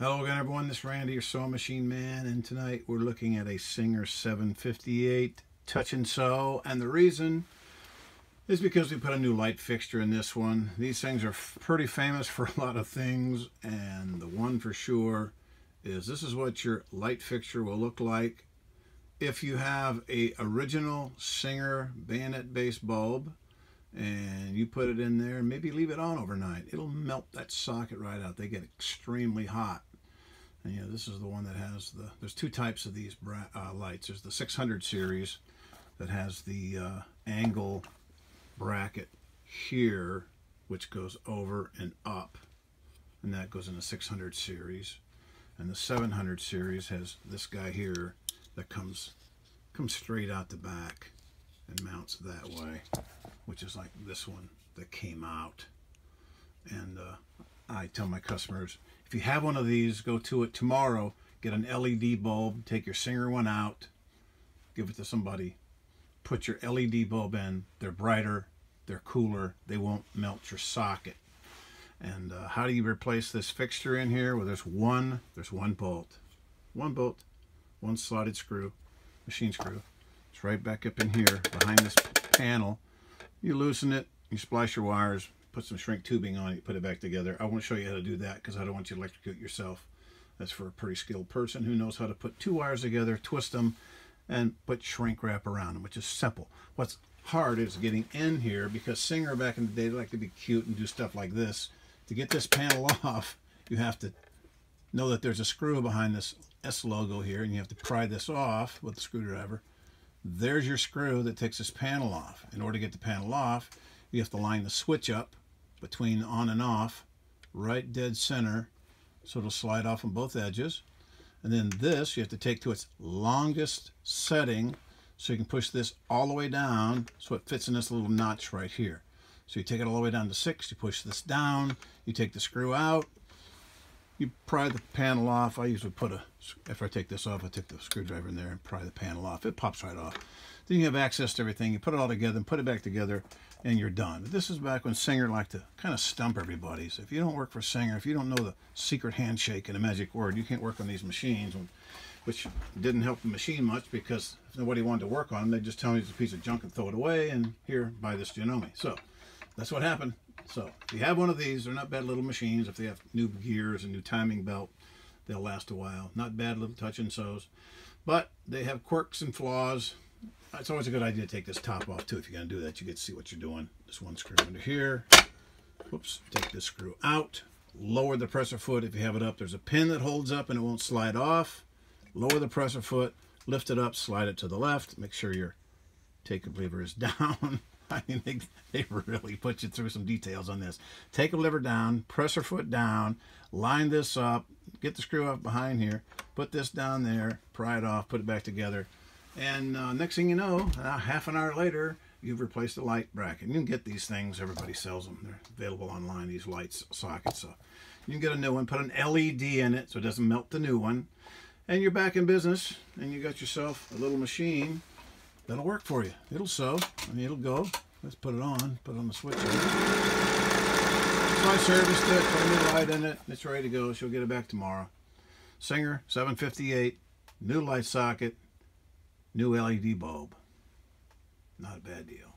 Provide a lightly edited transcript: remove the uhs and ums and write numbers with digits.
Hello again, everyone. This is Randy, your sewing machine man, and tonight we're looking at a Singer 758 touch and sew. And the reason is because we put a new light fixture in this one. These things are pretty famous for a lot of things, and the one for sure is this is what your light fixture will look like if you have a original Singer bayonet base bulb and you put it in there and maybe leave it on overnight. It'll melt that socket right out. They get extremely hot. And this is the one that has there's two types of these lights. There's the 600 series that has the angle bracket here, which goes over and up, and that goes in the 600 series. And the 700 series has this guy here that comes straight out the back and mounts that way, which is like this one that came out. And I tell my customers, if you have one of these, go to it tomorrow, get an LED bulb, take your Singer one out, give it to somebody, put your LED bulb in. They're brighter, they're cooler, they won't melt your socket. And how do you replace this fixture in here? Well, there's one bolt, one slotted screw, machine screw. It's right back up in here behind this panel. You loosen it, you splice your wires, put some shrink tubing on it, put it back together. I won't show you how to do that because I don't want you to electrocute yourself. That's for a pretty skilled person who knows how to put two wires together, twist them, and put shrink wrap around them, which is simple. What's hard is getting in here, because Singer back in the day, they like to be cute and do stuff like this. To get this panel off, you have to know that there's a screw behind this S logo here, and you have to pry this off with the screwdriver. There's your screw that takes this panel off. In order to get the panel off, you have to line the switch up between on and off, right dead center, so it'll slide off on both edges. And then this you have to take to its longest setting, so you can push this all the way down so it fits in this little notch right here. So you take it all the way down to 6, you push this down, you take the screw out, you pry the panel off. I usually after I take this off, I take the screwdriver in there and pry the panel off. It pops right off. Then you have access to everything. You put it all together and put it back together, and you're done. But this is back when Singer liked to kind of stump everybody. So if you don't work for Singer, if you don't know the secret handshake and a magic word, you can't work on these machines, which didn't help the machine much, because if nobody wanted to work on them, they'd just tell me it's a piece of junk and throw it away, and here, buy this Janome. So that's what happened. So if you have one of these, they're not bad little machines. If they have new gears and new timing belt, they'll last a while. Not bad little touch and sews, but they have quirks and flaws. It's always a good idea to take this top off too. If you're going to do that, you get to see what you're doing. This one screw under here. Whoops, take this screw out. Lower the presser foot. If you have it up, there's a pin that holds up and it won't slide off. Lower the presser foot, lift it up, slide it to the left. Make sure your take lever is down. I mean, they really put you through some details on this. Take a lever down, presser foot down, line this up, get the screw up behind here, put this down there, pry it off, put it back together. And next thing you know, half an hour later, you've replaced the light bracket. You can get these things, everybody sells them. They're available online, these lights sockets. So you can get a new one, put an LED in it so it doesn't melt the new one. And you're back in business, and you got yourself a little machine that'll work for you. It'll sew, and it'll go. Let's put it on the switch. So I serviced it, put a new light in it, it's ready to go. She'll get it back tomorrow. Singer 758, new light socket, new LED bulb. Not a bad deal.